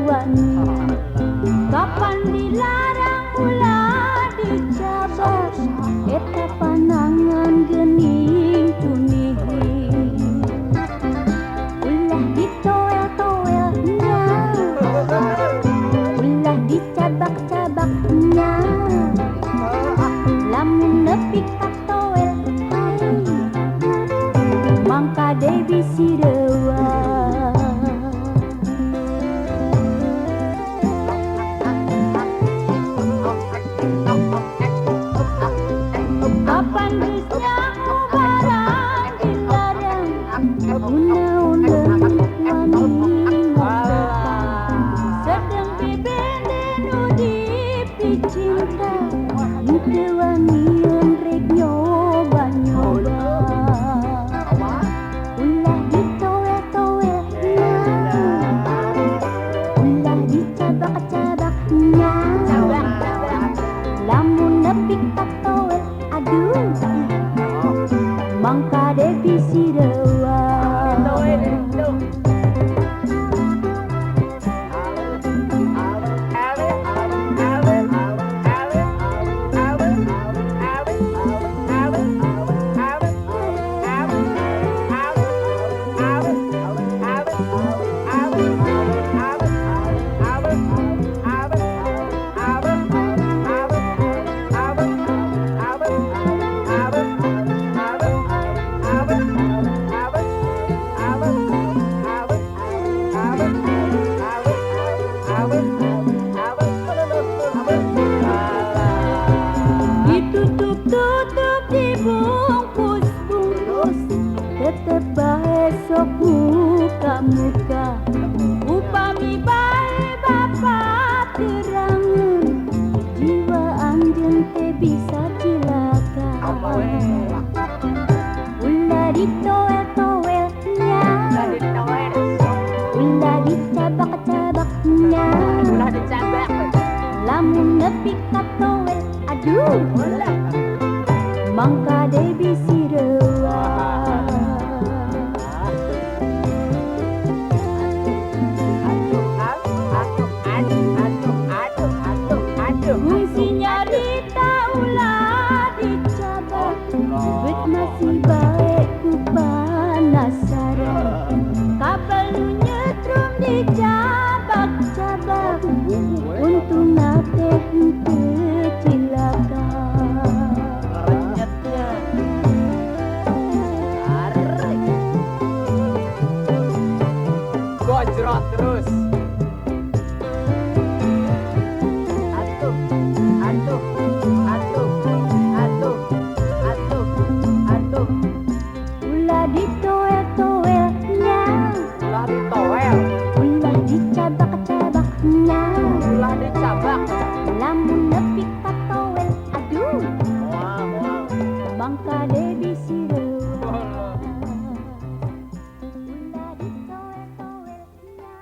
wani. Kapan dilarang ulah dicabar, eta panangan geuning cunihi. Ulah ditoel-toelnya, ulah dicabak-cabaknya. Lamun nepi ka toel, mangka deui sireua. Kapan geus nyaho barang dilarang, kunaon deui wani ngomong. Sedeng bibende nu dipicinta, henteu wanian rek nyoba-nyoba. Ulah ditoel-toelnya, ulah dicabak-cabaknya. Lamun nepi ka toel, aduh, mangka deui sireua. Ditutup-tutup dibungkus-bungkus, tetep bae sok muka-muka. Upami bae bapa terangeun, jiwa anjeun teh bisa cilaka. Ulah ditoel-toelnya, ulah dicabak-cabaknya. Lamun nepi ka toel, aduh, mangka deui sireua. Fungsi nyarita ulah dicabak, beut masih bae ku panasaran. Kabel nu nyetrum dicabak-cabak, untungna teh henteu cilaka. Gojrot terus. Atuh, atuh, atuh, atuh, atuh, atuh. Ulah ditoel-toelnya, Ulah ditoel, ulah dicabak-cabaknya. ulah dicabak. Lamun nepi ka toel, aduh, Moal, moal. mangka deui